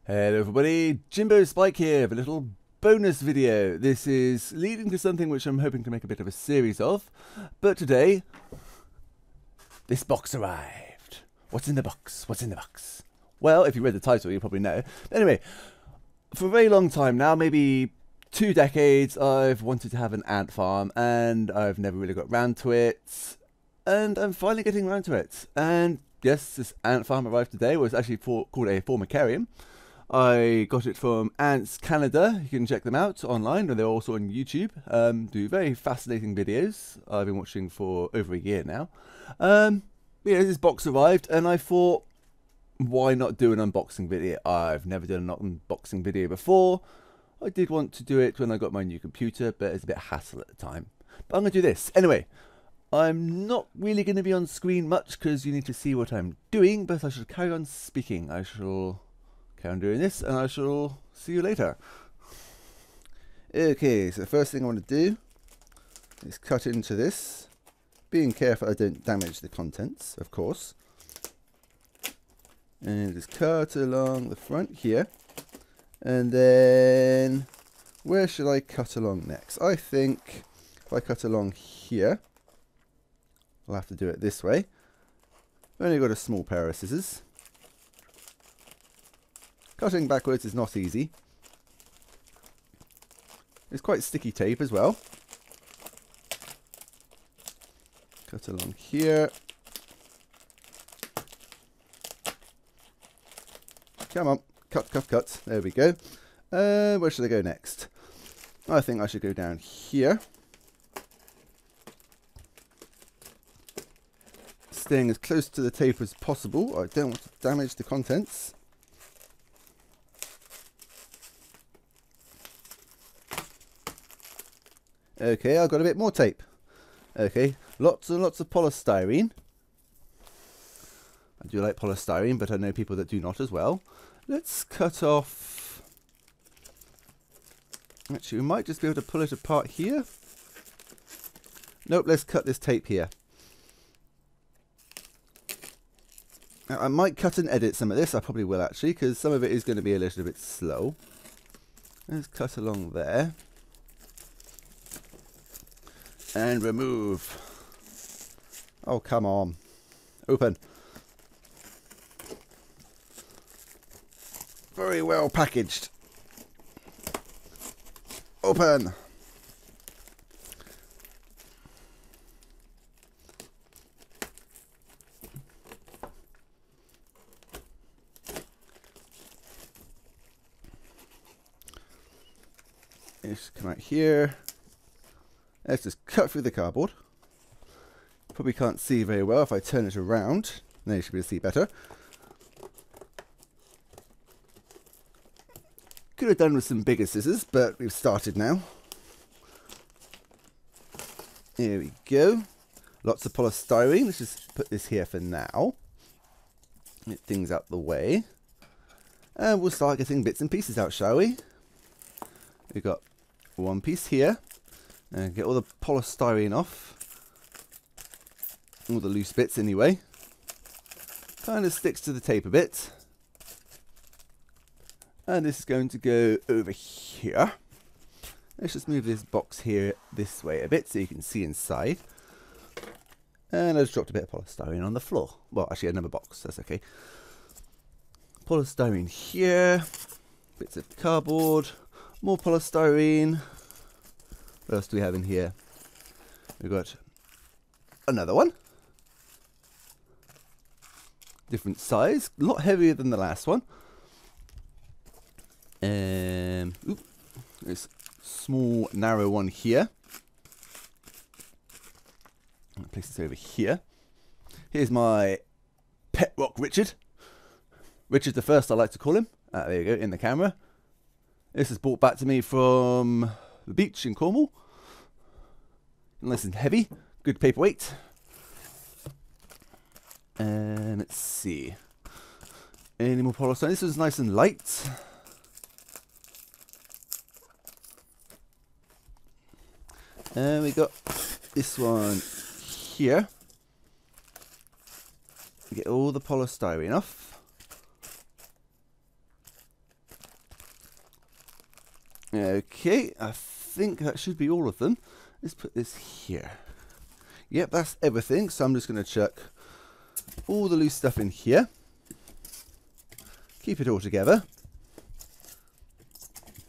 Hello everybody, Jimbo Spike here with a little bonus video. This is leading to something which I'm hoping to make a bit of a series of, but today, this box arrived. What's in the box? What's in the box? Well, if you read the title, you probably know. Anyway, for a very long time now, maybe 2 decades, I've wanted to have an ant farm, and I've never really got round to it, and I'm finally getting round to it. And yes, this ant farm arrived today. It was actually called a formicarium. I got it from AntsCanada. You can check them out online, and they're also on YouTube. Do very fascinating videos. I've been watching for over a year now. This box arrived, and I thought, why not do an unboxing video? I've never done an unboxing video before. I did want to do it when I got my new computer, but it's a bit hassle at the time. But I'm going to do this. Anyway, I'm not really going to be on screen much because you need to see what I'm doing, but I should carry on speaking. I shall carry on doing this, and I shall see you later. Okay, so the first thing I want to do is cut into this, being careful I don't damage the contents, of course. And just cut along the front here, and then where should I cut along next? I think if I cut along here, I'll have to do it this way. I've only got a small pair of scissors. Cutting backwards is not easy. It's quite sticky tape as well. Cut along here. Come on, cut, cut, cut. There we go. Where should I go next? I think I should go down here. Staying as close to the tape as possible. I don't want to damage the contents. Okay, I've got a bit more tape. Okay, lots and lots of polystyrene. I do like polystyrene, but I know people that do not as well. Let's cut off. Actually, we might just be able to pull it apart here. Nope, let's cut this tape here. Now, I might cut and edit some of this. I probably will actually, because some of it is going to be a little bit slow. Let's cut along there. And remove. Oh, come on. Open. Very well packaged. Open. Let's come out here. Let's just cut through the cardboard. Probably can't see very well if I turn it around. Then you should be able to see better. Could have done with some bigger scissors, but we've started now. Here we go. Lots of polystyrene. Let's just put this here for now. Get things out the way. And we'll start getting bits and pieces out, shall we? We've got one piece here. And get all the polystyrene off. All the loose bits anyway. Kind of sticks to the tape a bit. And this is going to go over here. Let's just move this box here this way a bit so you can see inside. And I just dropped a bit of polystyrene on the floor. Well, actually another box, that's okay. Polystyrene here. Bits of cardboard. More polystyrene. What else do we have in here? We've got another one. Different size. A lot heavier than the last one. There's a small, narrow one here. I'll place this over here. Here's my pet rock Richard. Richard the First, I like to call him. There you go, in the camera. This is brought back to me from the beach in Cornwall. Nice and heavy. Good paperweight. And let's see. Any more polystyrene? This was nice and light. And we got this one here. Get all the polystyrene off. Okay, I think that should be all of them. Let's put this here. Yep, that's everything. So I'm just going to chuck all the loose stuff in here. Keep it all together.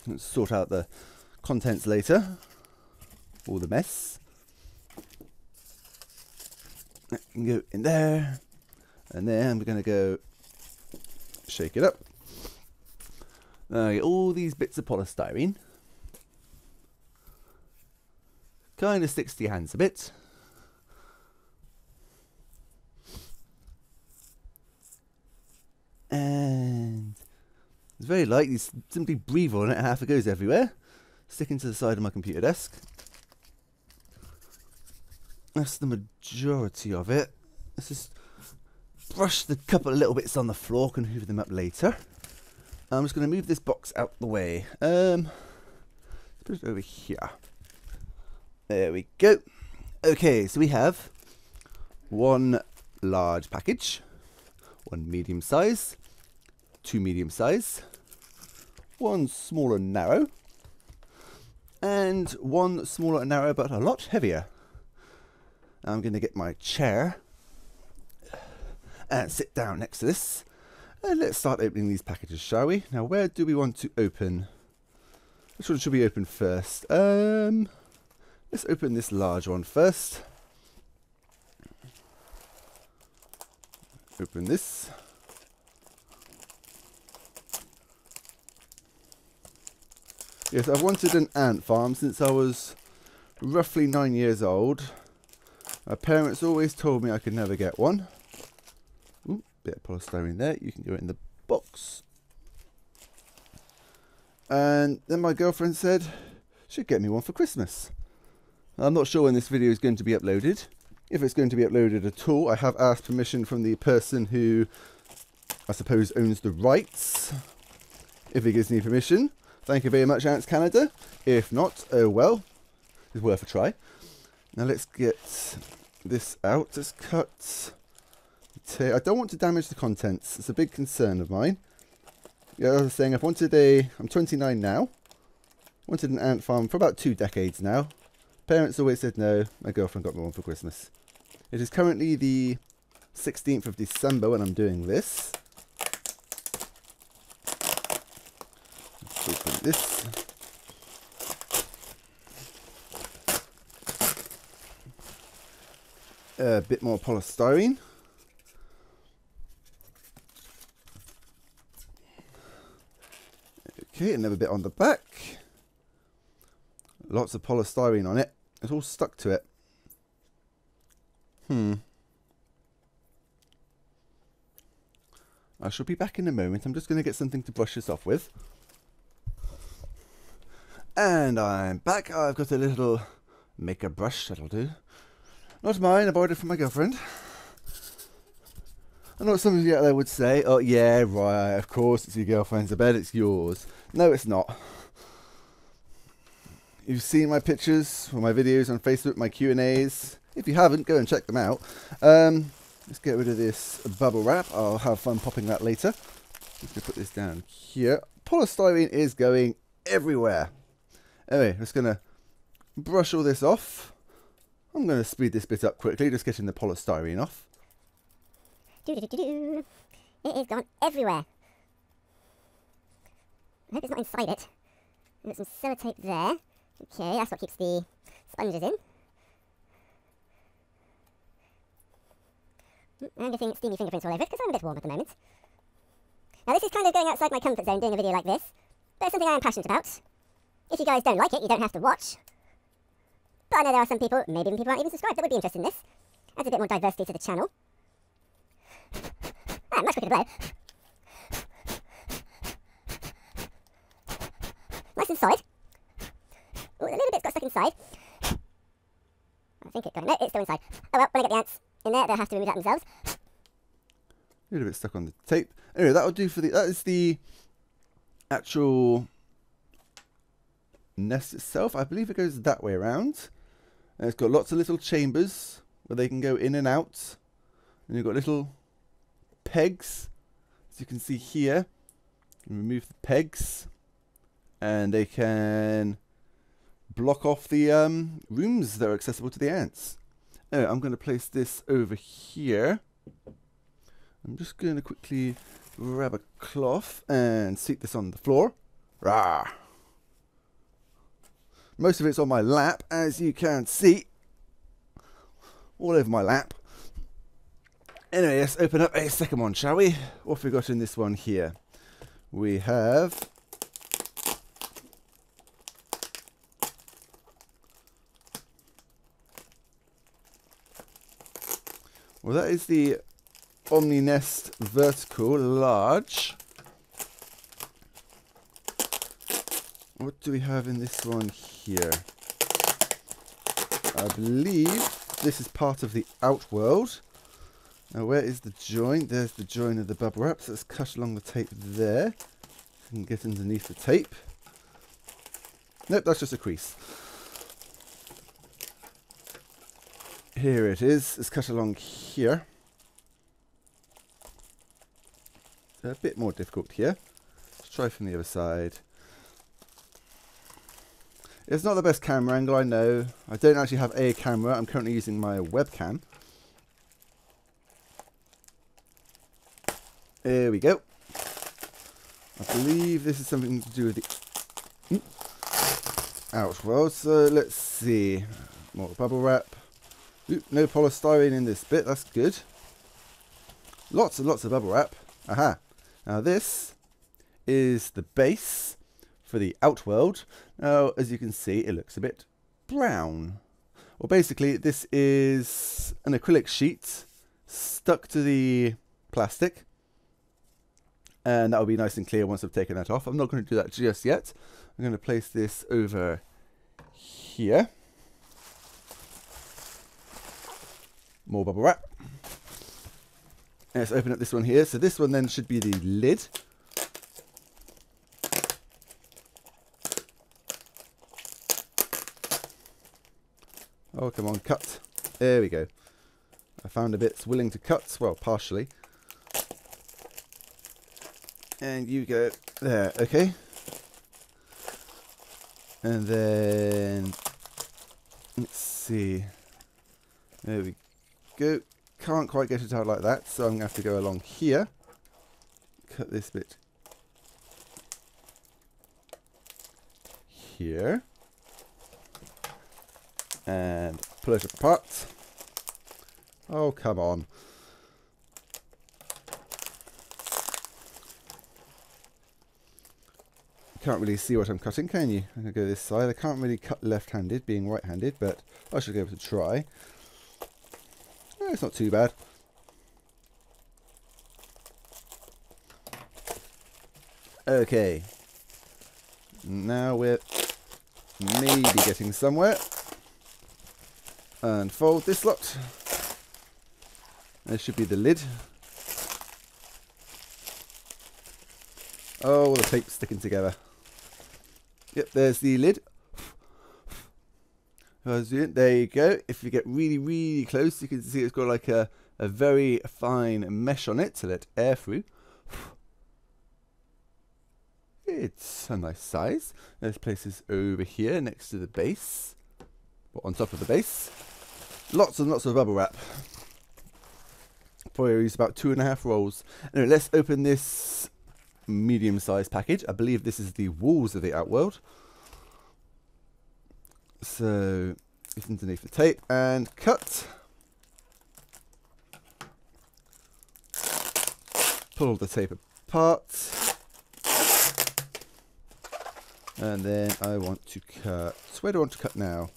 Let's sort out the contents later. All the mess. That can go in there. And then I'm going to go shake it up. Get all these bits of polystyrene. Kind of sticks to your hands a bit. And it's very light. You simply breathe on it and half it goes everywhere. Sticking to the side of my computer desk. That's the majority of it. Let's just brush the couple of little bits on the floor. Can hoover them up later. I'm just going to move this box out the way. Let's put it over here. There we go. Okay, so we have one large package, one medium size, two medium size, one small and narrow, and one smaller and narrow but a lot heavier. I'm going to get my chair and sit down next to this. And let's start opening these packages, shall we? Now, where do we want to open? Which one should we open first? Let's open this large one first. Open this. Yes, I've wanted an ant farm since I was roughly 9 years old. My parents always told me I could never get one. Ooh, bit of polystyrene there. You can go in the box. And then my girlfriend said she'd get me one for Christmas. I'm not sure when this video is going to be uploaded. If it's going to be uploaded at all, I have asked permission from the person who I suppose owns the rights. If he gives me permission. Thank you very much, AntsCanada. If not, oh well. It's worth a try. Now let's get this out. Let's cut. I don't want to damage the contents. It's a big concern of mine. Yeah, as I was saying, I'm 29 now. Wanted an ant farm for about 2 decades now. Parents always said no. My girlfriend got me one for Christmas. It is currently the 16th of December when I'm doing this. Let's open this. A bit more polystyrene. Okay, another bit on the back. Lots of polystyrene on it. It's all stuck to it. I shall be back in a moment. I'm just going to get something to brush this off with. And I'm back. I've got a little makeup brush, that'll do. Not mine, I borrowed it from my girlfriend. I know what some of you out there would say, oh yeah, right, of course it's your girlfriend's, I bet it's yours. No, it's not. You've seen my pictures or my videos on Facebook, my Q&As. If you haven't, go and check them out. Let's get rid of this bubble wrap. I'll have fun popping that later. Just going to put this down here. Polystyrene is going everywhere. Anyway, I'm just going to brush all this off. I'm going to speed this bit up quickly, just getting the polystyrene off. It is gone everywhere. I hope it's not inside it. I've got some sellotape there. Okay, that's what keeps the sponges in. I'm getting steamy fingerprints all over it because I'm a bit warm at the moment. Now this is kind of going outside my comfort zone doing a video like this, but it's something I am passionate about. If you guys don't like it, you don't have to watch. But I know there are some people, maybe even people aren't even subscribed, that would be interested in this. Adds a bit more diversity to the channel. Ah, much quicker to blow. Nice and solid. Ooh, a little bit's got stuck inside. I think it got it. No, it's still inside. Oh well, when I get the ants in there, they'll have to remove that themselves. A little bit stuck on the tape. Anyway, that'll do for the... That is the actual nest itself. I believe it goes that way around. And it's got lots of little chambers where they can go in and out. And you've got little pegs, as you can see here. You can remove the pegs. and they can block off the rooms that are accessible to the ants. Anyway, I'm going to place this over here. I'm just going to quickly grab a cloth and seat this on the floor. Rah! Most of it's on my lap, as you can see. All over my lap. Anyway, let's open up a second one, shall we? What have we got in this one here? We have... well, that is the Omni Nest Vertical Large. What do we have in this one here? I believe this is part of the Outworld. Now, where is the joint? There's the joint of the bubble wrap. So let's cut along the tape there. And get underneath the tape. Nope, that's just a crease. Here it is. Let's cut along here. A bit more difficult here. Let's try from the other side. It's not the best camera angle, I know. I don't actually have a camera. I'm currently using my webcam. There we go. I believe this is something to do with the Outworld. So let's see. More bubble wrap. Oop, no polystyrene in this bit. That's good. Lots and lots of bubble wrap. Aha. Now this is the base for the Outworld. Now, as you can see, it looks a bit brown. Well, basically, this is an acrylic sheet stuck to the plastic. And that will be nice and clear once I've taken that off. I'm not going to do that just yet. I'm going to place this over here. More bubble wrap. And let's open up this one here. So this one then should be the lid. Oh, come on, cut. There we go. I found a bit willing to cut. Well, partially. And you go there, okay. And then, let's see. There we go. Can't quite get it out like that, so I'm going to have to go along here. Cut this bit here. And pull it apart. Oh, come on. You can't really see what I'm cutting, can you? I'm going to go this side. I can't really cut left-handed, being right-handed, but I should be able to try. It's not too bad. Okay. Now we're maybe getting somewhere. Unfold this lot. There should be the lid. Oh, the tape's sticking together. Yep, there's the lid. There you go. If you get really, really close, you can see it's got like a very fine mesh on it to let air through. It's a nice size. Let's place this over here next to the base. Or on top of the base. Lots and lots of bubble wrap. Probably use about 2.5 rolls. Anyway, let's open this medium-sized package. I believe this is the walls of the Outworld. So, it's underneath the tape and cut. Pull the tape apart. And then I want to cut. Where do I want to cut now?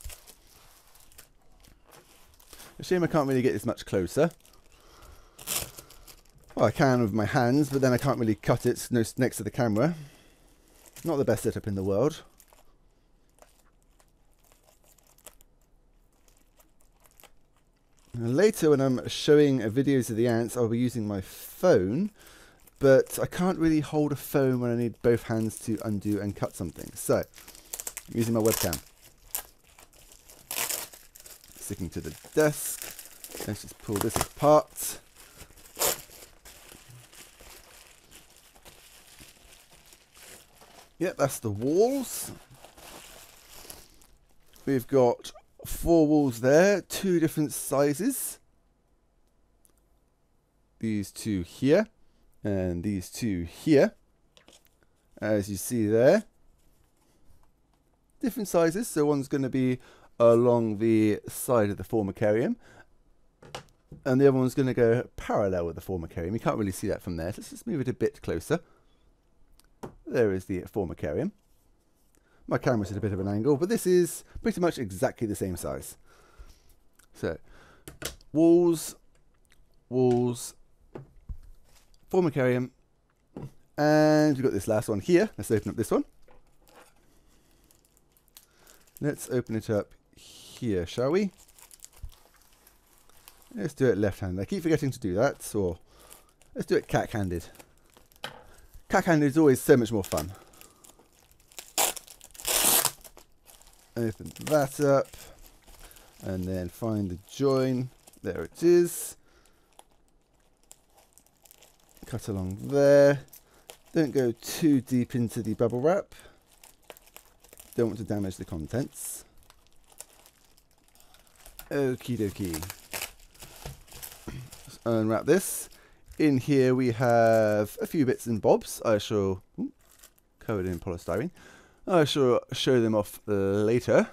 A shame I can't really get this much closer. Well, I can with my hands, but then I can't really cut it next to the camera. Not the best setup in the world. Later, when I'm showing videos of the ants, I'll be using my phone, but I can't really hold a phone when I need both hands to undo and cut something. So, I'm using my webcam. Sticking to the desk. Let's just pull this apart. Yep, that's the walls. We've got 4 walls there, 2 different sizes. These 2 here, and these 2 here. As you see there. Different sizes, so one's going to be along the side of the formicarium, and the other one's going to go parallel with the formicarium. You can't really see that from there, so let's just move it a bit closer. There is the formicarium. My camera's at a bit of an angle, but this is pretty much exactly the same size. So, walls, walls, formicarium, and we've got this last one here. Let's open up this one. Let's open it up here, shall we? Let's do it left-handed. I keep forgetting to do that, so let's do it cat-handed. Cat-handed is always so much more fun. Open that up, and then find the join. There it is. Cut along there. Don't go too deep into the bubble wrap. Don't want to damage the contents. Okie dokie. Let's unwrap this. In here we have a few bits and bobs. I shall covered in polystyrene. I shall show them off later.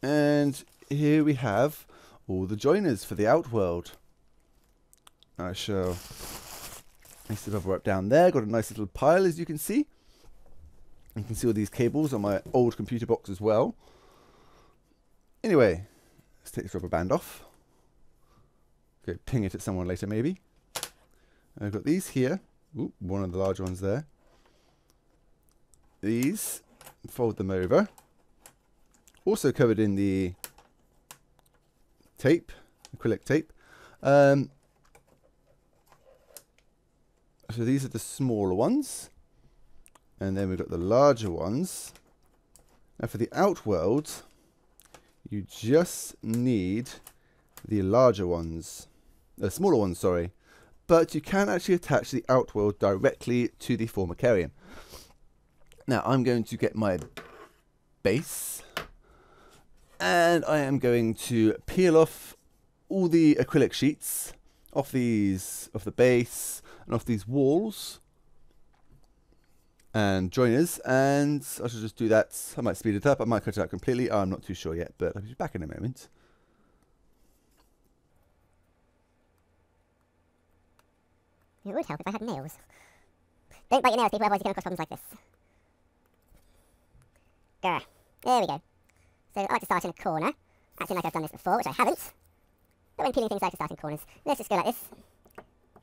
And here we have all the joiners for the outworld. I shall place the bubble wrap down there. Got a nice little pile, as you can see. You can see all these cables on my old computer box as well. Anyway, let's take this rubber band off. Go ping it at someone later, maybe. I've got these here. Ooh, one of the large ones there. These, fold them over. Also covered in the tape, acrylic tape. So these are the smaller ones. And then we've got the larger ones. Now for the outworld, you just need the larger ones. The smaller ones, sorry. But you can actually attach the outworld directly to the formicarium. Now I'm going to get my base. And I am going to peel off all the acrylic sheets off these, off the base, and off these walls and joiners, and I should just do that. I might speed it up, I might cut it out completely, I'm not too sure yet, but I'll be back in a moment. It would help if I had nails. Don't bite your nails, people, otherwise you come across problems like this. Grr. There we go. So I like to start in a corner, acting like I've done this before, which I haven't. But when peeling things, I like to start in corners. Let's just go like this.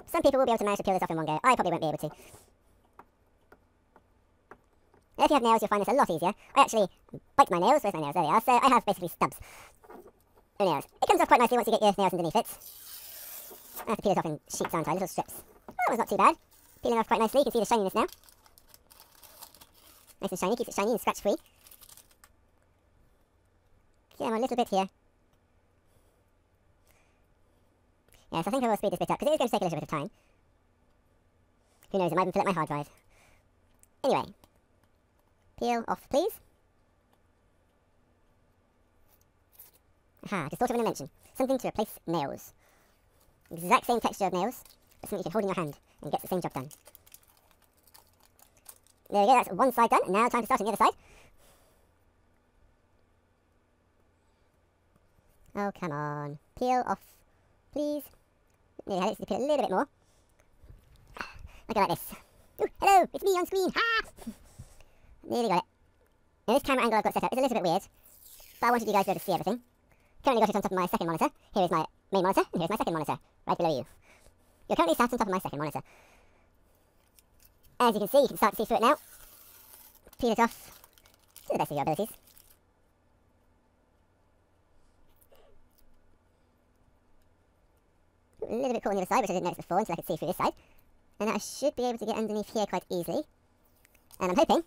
Some people will be able to manage to peel this off in one go. I probably won't be able to. If you have nails, you'll find this a lot easier. I actually bite my nails. Where's my nails? There they are. So I have basically stubs of nails. It comes off quite nicely once you get your nails underneath it. I have to peel it off in sheets, aren't I? Little strips. Oh, that was not too bad. Peeling off quite nicely. You can see the shininess now. Nice and shiny. Keeps it shiny and scratch free. Yeah, a little bit here. Yes, I think I will speed this bit up, because it is going to take a little bit of time. Who knows, it might even fill up my hard drive. Anyway. Peel off, please. Aha, just thought of an invention. Something to replace nails. Exact same texture of nails, but something you can hold in your hand, and gets the same job done. There we go, that's one side done, and now time to start on the other side. Oh, come on. Peel off, please. Nearly had it to peel a little bit more. I'll go like this. Ooh, hello, it's me on screen. Ha! Nearly got it. Now this camera angle I've got set up is a little bit weird, but I wanted you guys to be able to see everything. Currently got it on top of my second monitor. Here is my main monitor, and here's my second monitor, right below you. You're currently sat on top of my second monitor. As you can see, you can start to see through it now. Peel it off to the best of your abilities. A little bit caught on the other side, which I didn't notice before until I could see through this side. And I should be able to get underneath here quite easily. And I'm hoping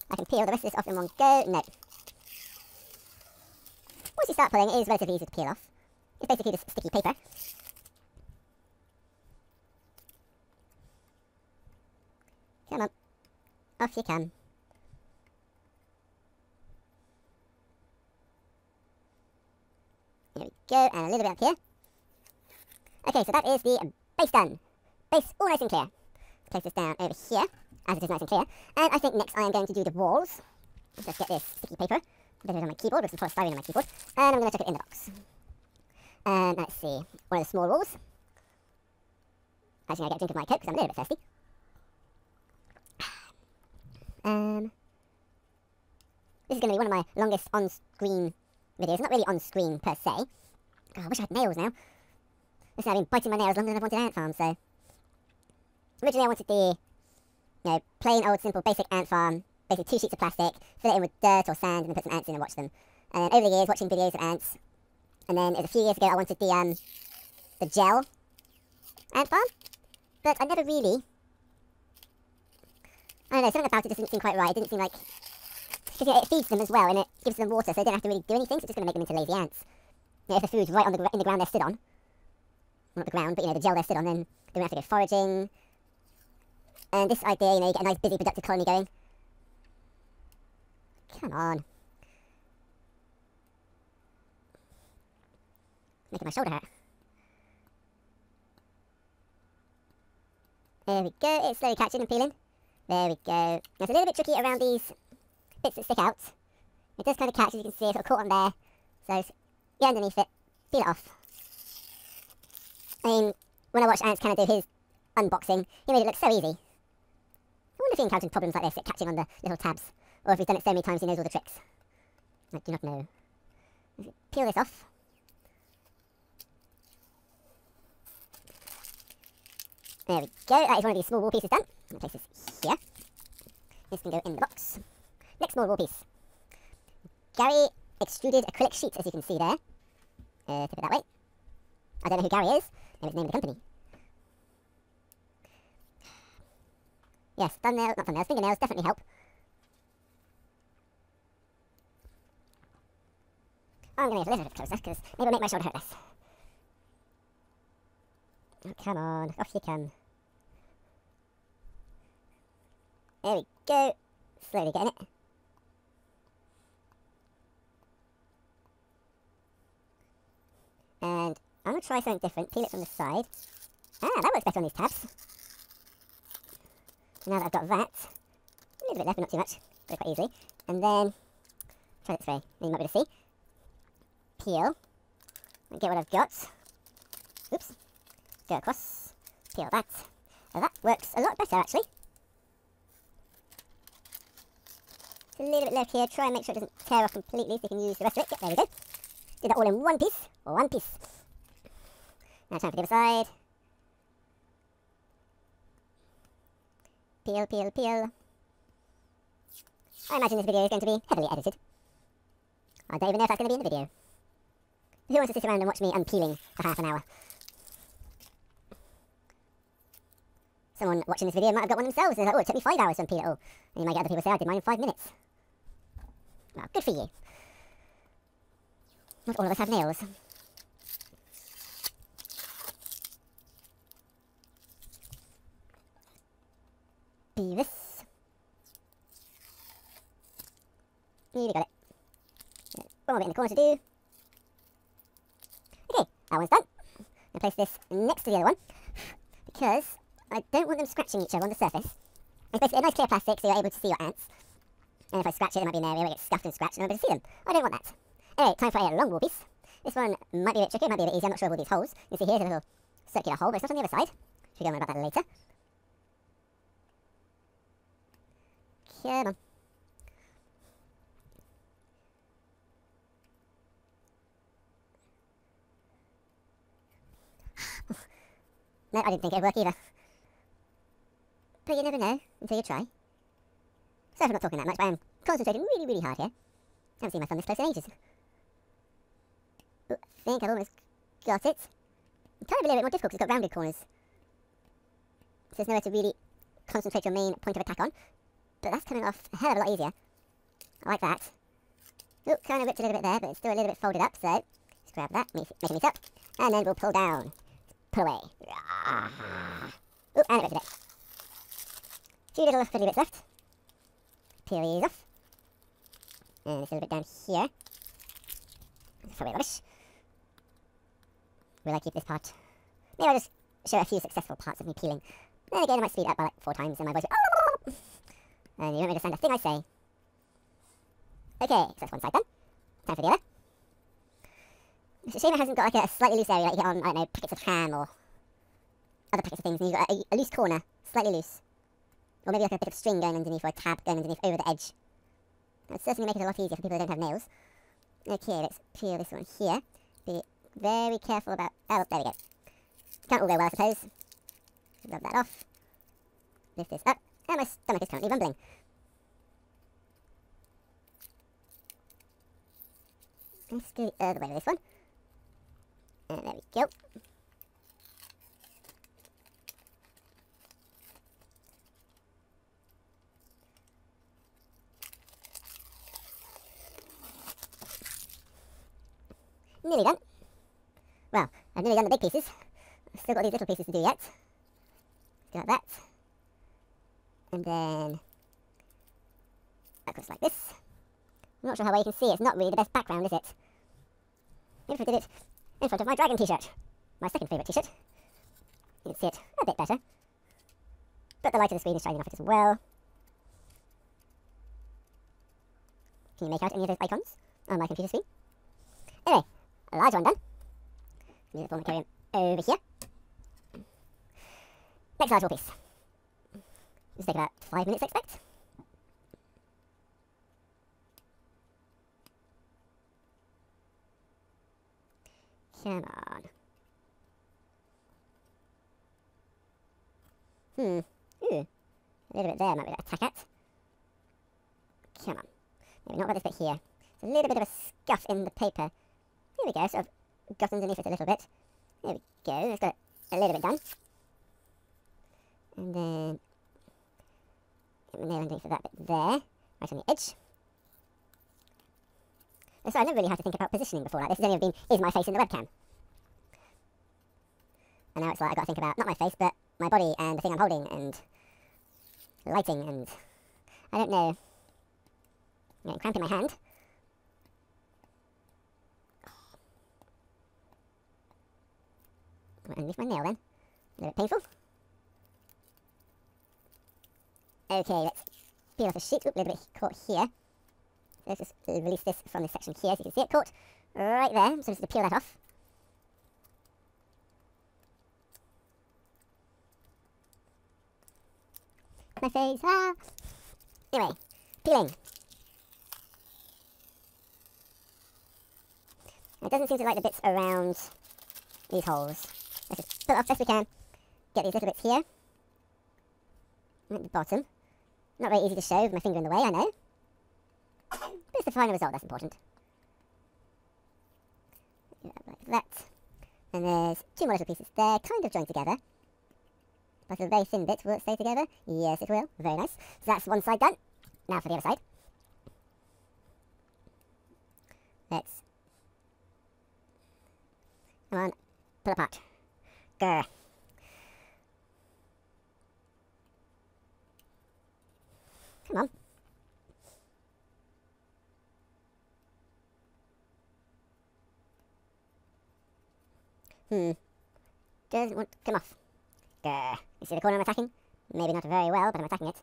I can peel the rest of this off in one go. No. Once you start pulling, it is relatively easy to peel off. It's basically just sticky paper. Off you come. There we go, and a little bit up here. Okay, so that is the base done. Base all nice and clear. Place this down over here, as it is nice and clear. And I think next I am going to do the walls. Let's just get this sticky paper, put it on my keyboard, with some polystyrene on my keyboard, and I'm going to chuck it in the box. And let's see, one of the small walls. Actually, I'm going to get a drink of my Coke because I'm a little bit thirsty. This is going to be one of my longest on-screen videos. Not really on-screen per se. Oh, I wish I had nails now. Listen, I've been biting my nails longer than I've wanted ant farm, so... Originally I wanted the, plain old simple basic ant farm. Basically 2 sheets of plastic, fill it in with dirt or sand, and then put some ants in and watch them. And then over the years, watching videos of ants. And then it was a few years ago I wanted the gel ant farm. But I never really... I don't know, something about it just didn't seem quite right. It didn't seem like... Because it feeds them as well, and it gives them water, so they don't have to really do anything, so it's just going to make them into lazy ants. If the food's right on in the ground they're stood on, well, not the ground, but the gel they're stood on, then they won't have to go foraging. And this idea, you get a nice busy productive colony going. Come on. Making my shoulder hurt. There we go, it's slowly catching and peeling. There we go. It's a little bit tricky around these bits that stick out. It does kind of catch, as you can see, it's sort of caught on there. So get underneath it, peel it off. I mean, when I watched AntsCanada do his unboxing, he made it look so easy. I wonder if he encountered problems like this, catching on the little tabs, or if he's done it so many times he knows all the tricks. I do not know. Peel this off. There we go, that is one of these small wall pieces done. I'll place this here. This can go in the box. Next small wall piece. Gary extruded acrylic sheet, as you can see there. Tip it that way. I don't know who Gary is. Maybe it's the name of the company. Yes, thumbnails, not thumbnails, fingernails definitely help. I'm going to get a little bit closer, because maybe it'll make my shoulder hurt less. Oh, come on, off you come. There we go. Slowly getting it. And I'm going to try something different. Peel it from the side. Ah, that works better on these tabs. Now that I've got that, a little bit left, but not too much. Got it quite easily. And then, try it this way. Then you might be able to see. Peel. And get what I've got. Oops. Go across. Peel that. Now that works a lot better, actually. It's a little bit left here. Try and make sure it doesn't tear off completely so you can use the rest of it. Yep, there we go. Did that all in one piece. One piece. Now time for the other side. Peel, peel, peel. I imagine this video is going to be heavily edited. I don't even know if that's going to be in the video. Who wants to sit around and watch me unpeeling for half an hour? Someone watching this video might have got one themselves and they're like, oh, it took me 5 hours to unpeel it all. And you might get other people say, I did mine in 5 minutes. Well, good for you. Not all of us have nails. Beavis. Nearly got it. One more bit in the corner to do. Okay, that one's done. I'll place this next to the other one, because I don't want them scratching each other on the surface. It's basically a nice clear plastic so you're able to see your ants. And if I scratch it, there might be an area where it gets scuffed and scratched and I'm able to see them. I don't want that. Anyway, time for a long wall piece. This one might be a bit tricky, it might be a bit easy, I'm not sure of all these holes. You can see here's a little circular hole, but it's not on the other side. Should we go on about that later. Come on. No, I didn't think it would work either. But you never know until you try. Sorry for not talking that much, but I am concentrating really, really hard here. I haven't seen my thumb this close in ages. Ooh, I think I've almost got it. It's kind of a little bit more difficult because it's got rounded corners. So there's nowhere to really concentrate your main point of attack on. But that's coming off a hell of a lot easier. I like that. Ooh, kind of ripped a little bit there, but it's still a little bit folded up, so just grab that, make it meet up, and then we'll pull down. Pull away. Ooh, and it ripped a bit. Few little fiddly bits left. peel these off. And this little bit down here. That's probably rubbish. Will I keep this part? Maybe I'll just show a few successful parts of me peeling. Then again, I might speed it up by like 4 times and my voice will... And you won't understand a thing I say. Okay, so that's one side done. Time for the other. It's a shame it hasn't got like a slightly loose area like you get on, I don't know, packets of ham or other packets of things, and you've got a loose corner, slightly loose. Or maybe like a bit of string going underneath or a tab going underneath over the edge. That would certainly make it a lot easier for people who don't have nails. Okay, let's peel this one here. Be very careful about... Oh, there we go. Can't all go well, I suppose. Rub that off. Lift this up. And my stomach is currently rumbling. Let's go the other way with this one. And there we go. Nearly done. Well, I've nearly done the big pieces. I've still got these little pieces to do yet. Do like that. And then that goes like this. I'm not sure how well you can see. It's not really the best background, is it? Maybe if I did it in front of my dragon t-shirt. My second favourite t-shirt. You can see it a bit better. But the light of the screen is shining off it as well. Can you make out any of those icons on my computer screen? Anyway, a large one done. Move the formicarium over here. Next large wall piece. This will take about 5 minutes, I expect. Come on. Ooh. A little bit there might be a tack at. Come on. Maybe not about this bit here. There's a little bit of a scuff in the paper. Here we go, sort of got underneath it a little bit. There we go, let's got a little bit done. And then get my nail underneath of that bit there, right on the edge. So I never really had to think about positioning before like this. It's only been, is my face in the webcam? And now it's like I've got to think about, not my face, but my body and the thing I'm holding and lighting and... I don't know. I'm getting cramp in my hand. Right underneath my nail then. A little bit painful. Okay, let's peel off the sheet. Oop, a little bit caught here. Let's just release this from this section here so you can see it caught right there. So just to peel that off. My face, ah! Anyway, peeling. It doesn't seem to like the bits around these holes. Let's just pull it off best we can. Get these little bits here. At the bottom. Not very easy to show with my finger in the way, I know. But it's the final result that's important. Like that. And there's 2 more little pieces there, kind of joined together. But the very thin bit, will it stay together? Yes, it will. Very nice. So that's one side done. Now for the other side. Let's... Come on. Pull apart. Grr. Come on. Doesn't want to come off. Grr. You see the corner I'm attacking? Maybe not very well, but I'm attacking it.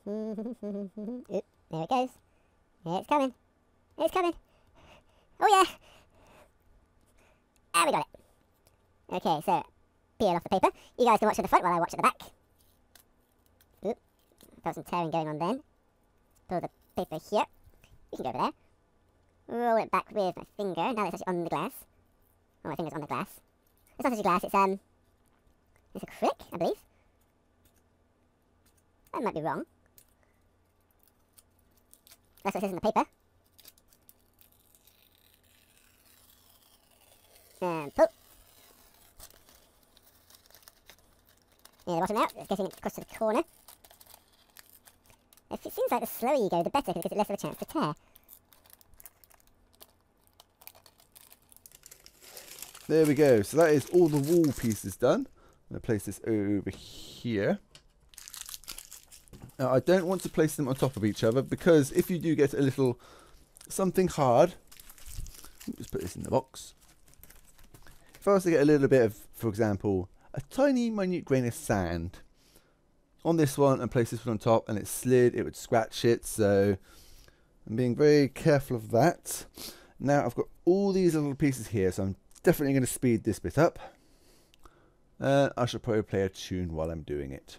Oop, there it goes. It's coming. It's coming. Oh yeah! And we got it. Okay, so peel off the paper. You guys can watch at the front while I watch at the back. Oop, got some tearing going on then. Pull the paper here. You can go over there. Roll it back with my finger. Now it's actually on the glass. Oh, my finger's on the glass. It's not actually glass, it's acrylic, I believe. That might be wrong. That's what it says in the paper. And pull. Near the bottom now, it's getting close to the corner. It seems like the slower you go, the better, because it gives it less of a chance to tear. There we go. So that is all the wall pieces done. I'm going to place this over here. Now I don't want to place them on top of each other because if you do get a little something hard, just put this in the box. If I was to get a little bit of, for example, a tiny minute grain of sand on this one and place this one on top and it slid, it would scratch it. So I'm being very careful of that. Now I've got all these little pieces here, so I'm definitely going to speed this bit up. I should probably play a tune while I'm doing it.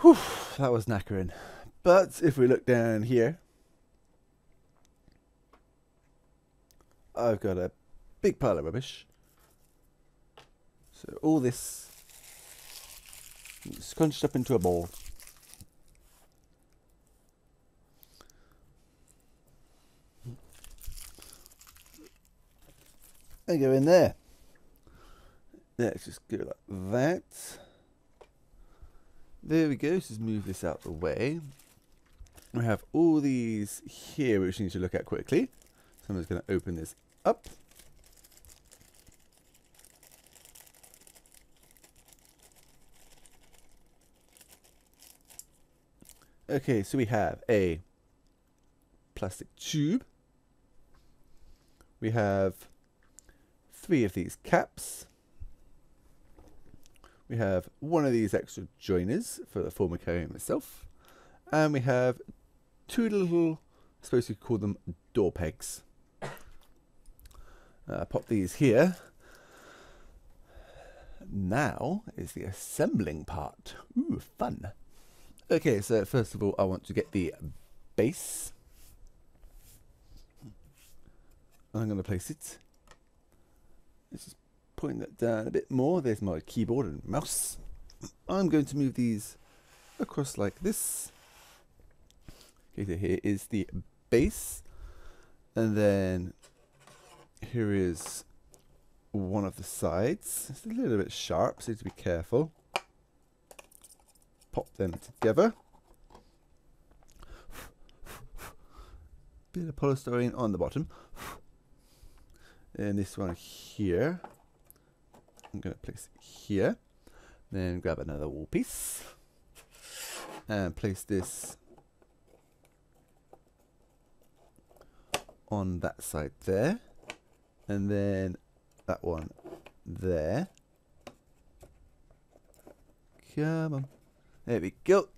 Whew, that was knackering. But if we look down here, I've got a big pile of rubbish. So all this scrunched up into a ball. And go in there. Let's just go like that. There we go. Just move this out of the way. We have all these here which we need to look at quickly. So I'm just going to open this up. Okay, so we have a plastic tube. We have 3 of these caps. We have 1 of these extra joiners for the formicarium itself. And we have 2 little, I suppose you could call them door pegs. Pop these here. Now is the assembling part. Ooh, fun. Okay, so first of all, I want to get the base. I'm going to place it. Let's just point that down a bit more. There's my keyboard and mouse. I'm going to move these across like this. Okay, so here is the base. And then here is one of the sides. It's a little bit sharp, so you have to be careful. Pop them together. Bit of polystyrene on the bottom. And this one here, I'm going to place it here. Then grab another wall piece and place this on that side there. And then that one there. Come on. There we go.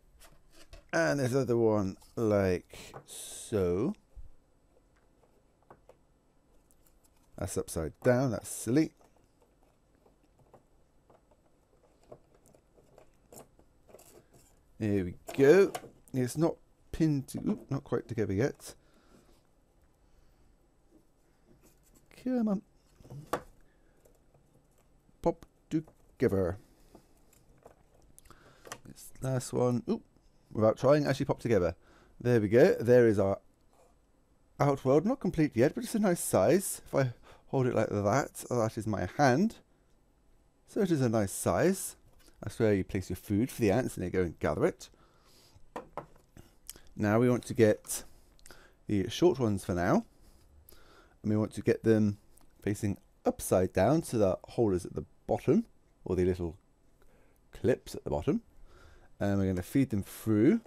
And there's another one like so. That's upside down. That's silly. There we go. It's not pinned to... Oop, not quite together yet. Come on. Pop together. This last one, oop, without trying, actually pop together. There we go. There is our outworld. Not complete yet, but it's a nice size. If I hold it like that, that is my hand. So it is a nice size. That's where you place your food for the ants and they go and gather it. Now we want to get the short ones for now. And we want to get them facing upside down so the hole is at the bottom, or the little clips at the bottom. And we're going to feed them through.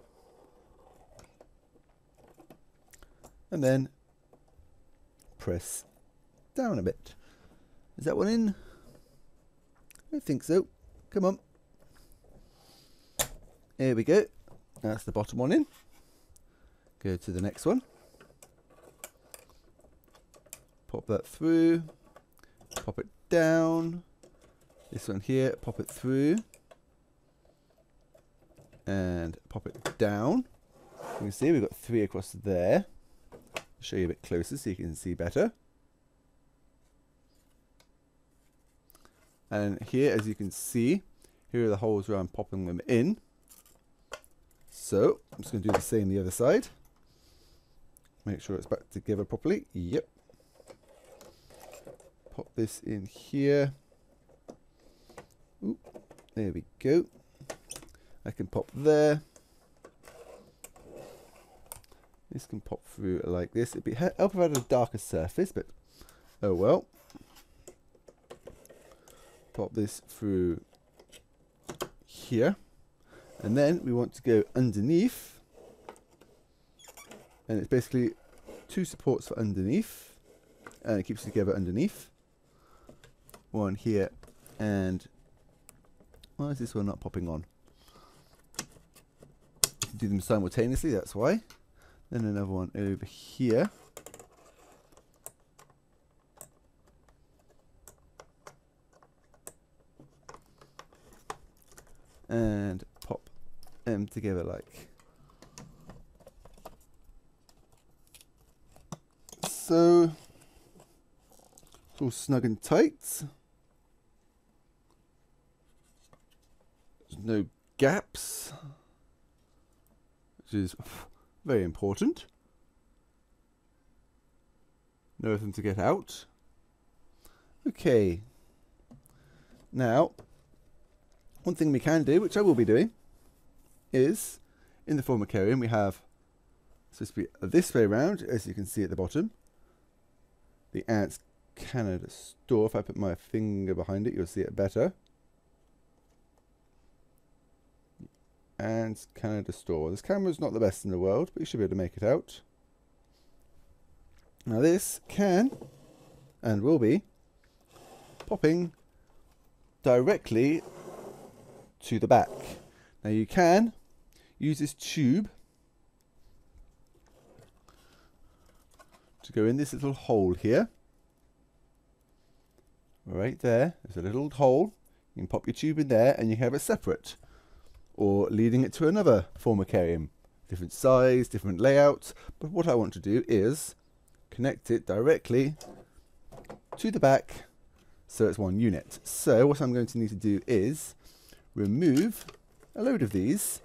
And then press down a bit. Is that one in? I don't think so. Come on. There we go. That's the bottom one in. Go to the next one. Pop that through. Pop it down. This one here, pop it through. And pop it down. You can see we've got 3 across there. I'll show you a bit closer so you can see better. And here, as you can see, here are the holes where I'm popping them in. So I'm just going to do the same the other side. Make sure it's back together properly. Yep. Pop this in here. Ooh, there we go. I can pop there. This can pop through like this. It'd be help if I had a darker surface, but oh well. Pop this through here. And then we want to go underneath. And it's basically 2 supports for underneath. And it keeps it together underneath. One here, and why is this one not popping on? Do them simultaneously, that's why. Then another one over here. And pop them together like so. It's all snug and tight. There's no gaps, which is very important. Nothing to get out. Okay. Now, one thing we can do, which I will be doing, is in the formicarium we have supposed to be this way around, as you can see at the bottom, the AntsCanada store. If I put my finger behind it, you'll see it better. AntsCanada store. This camera's not the best in the world, but you should be able to make it out. Now this can and will be popping directly to the back. Now you can use this tube to go in this little hole here. Right there, there's a little hole. You can pop your tube in there and you have it separate. Or leading it to another formicarium. Different size, different layout. But what I want to do is connect it directly to the back so it's one unit. So what I'm going to need to do is remove a load of these.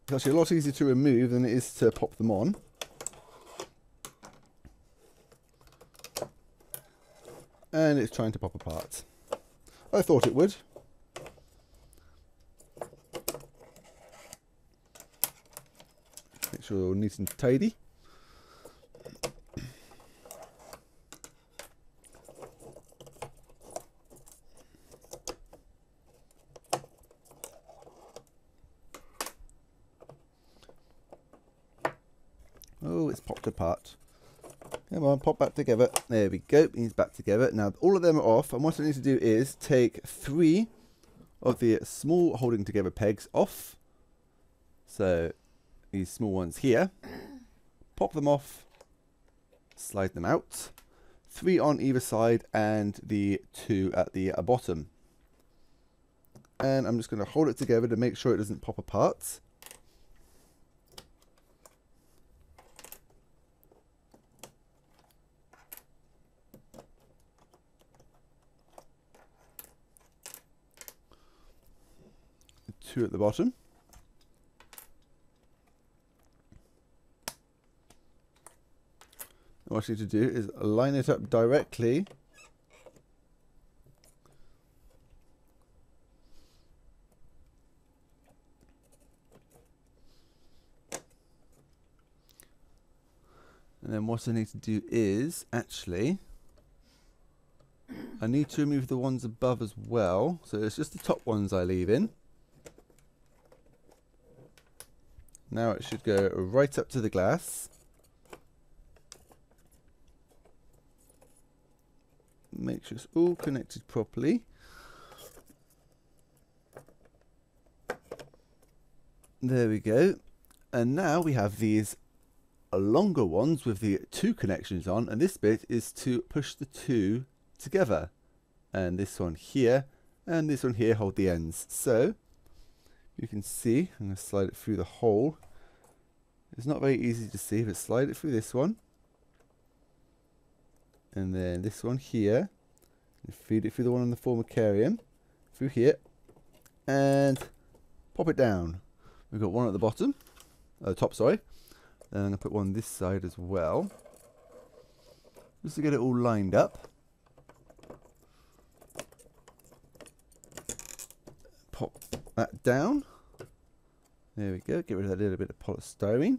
It's actually a lot easier to remove than it is to pop them on. And it's trying to pop apart. I thought it would. Make sure they're all neat and tidy. Oh, it's popped apart. Come on, pop back together. There we go. He's back together. Now, all of them are off. And what I need to do is take 3 of the small holding together pegs off. So, these small ones here. Pop them off. Slide them out. 3 on either side and the 2 at the bottom. And I'm just going to hold it together to make sure it doesn't pop apart. The 2 at the bottom. What I need to do is line it up directly and then what I need to do is actually I need to remove the ones above as well, so it's just the top ones I leave in. Now it should go right up to the glass. Make sure it's all connected properly. There we go. And now we have these longer ones with the 2 connections on, and this bit is to push the 2 together. And this one here and this one here hold the ends. So you can see, I'm going to slide it through the hole. It's not very easy to see, but slide it through this one. And then this one here. And feed it through the one on the formicarium. Through here. And pop it down. We've got one at the bottom. Top, sorry. Then I'm going to put one this side as well. Just to get it all lined up. Pop that down. There we go. Get rid of that little bit of polystyrene.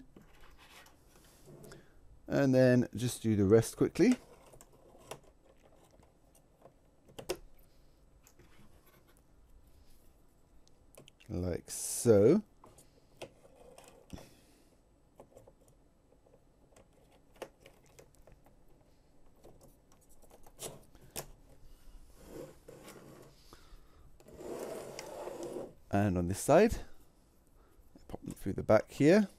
And then just do the rest quickly. Like so. And on this side, pop them through the back here.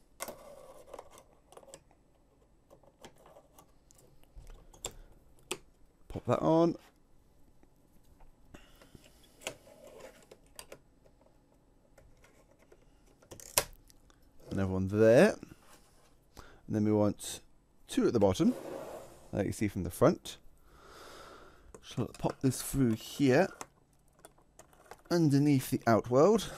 Pop that on. another one there. And then we want 2 at the bottom, like you see from the front. So I'll pop this through here, underneath the outworld.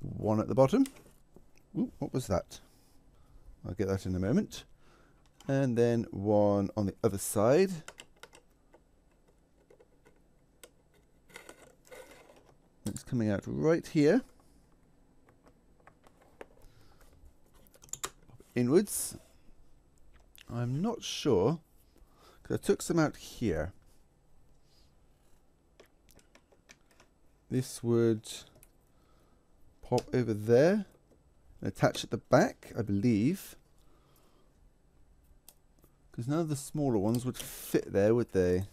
1 at the bottom. Ooh, what was that? I'll get that in a moment. And then 1 on the other side. It's coming out right here. Inwards. I'm not sure, because I took some out here. This would pop over there and attach at the back, I believe. Because none of the smaller ones would fit there, would they?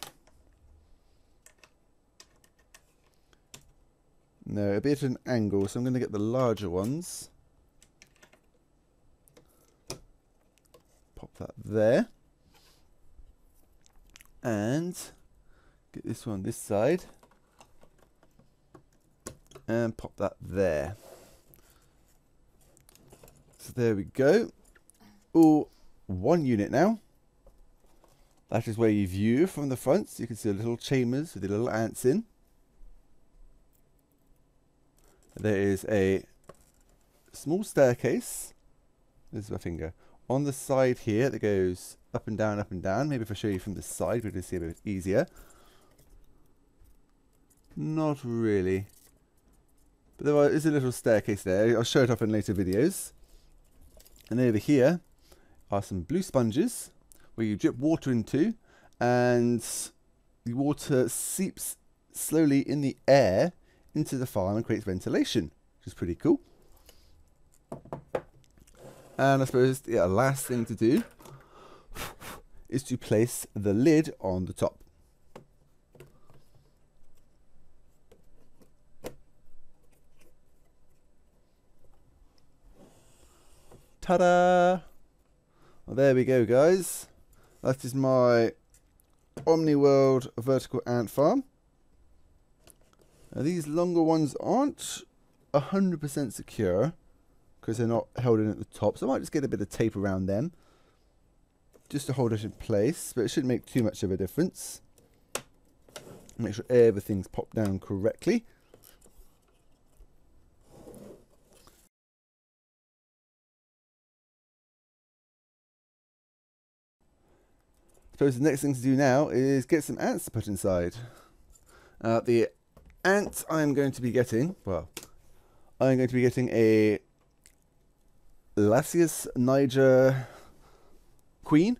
No, it'd be at an angle, so I'm going to get the larger ones. Pop that there. And get this one this side. And pop that there. So there we go. All 1 unit now. That is where you view from the front. So you can see the little chambers with the little ants in. There is a small staircase. This is my finger. On the side here that goes up and down, up and down. Maybe if I show you from the side, we'll see a bit easier. Not really. But there is a little staircase there. I'll show it off in later videos. And over here are some blue sponges where you drip water into, and the water seeps slowly in the air into the farm and creates ventilation, which is pretty cool. And I suppose the last thing to do is to place the lid on the top. Ta-da! Well, there we go, guys. That is my Omni World vertical ant farm. Now, these longer ones aren't 100% secure because they're not held in at the top, so I might just get a bit of tape around them just to hold it in place, but it shouldn't make too much of a difference. Make sure everything's popped down correctly. I suppose the next thing to do now is get some ants to put inside. The ant I'm going to be getting, well, I'm going to be getting a Lasius Niger queen,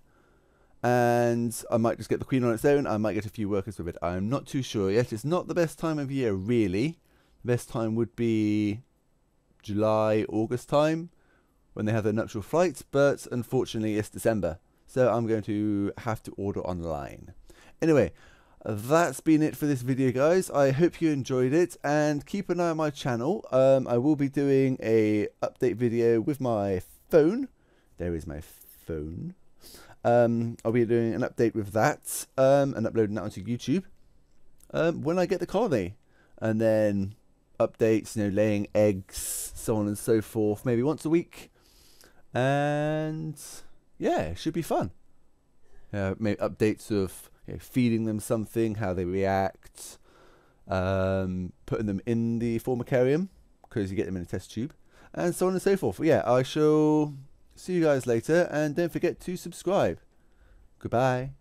and I might just get the queen on its own. I might get a few workers with it. I'm not too sure yet. It's not the best time of year, really. The best time would be July, August time, when they have their nuptial flight, but unfortunately it's December, so I'm going to have to order online. Anyway, that's been it for this video, guys. I hope you enjoyed it, and keep an eye on my channel. I will be doing a update video with my phone. There is my phone. I'll be doing an update with that and uploading that onto YouTube when I get the colony, and then updates, you know, laying eggs, so on and so forth, maybe once a week, and yeah, it should be fun. Maybe updates of, you know, feeding them something, how they react, putting them in the formicarium because you get them in a test tube, and so on and so forth. But yeah, I shall see you guys later, and don't forget to subscribe. Goodbye.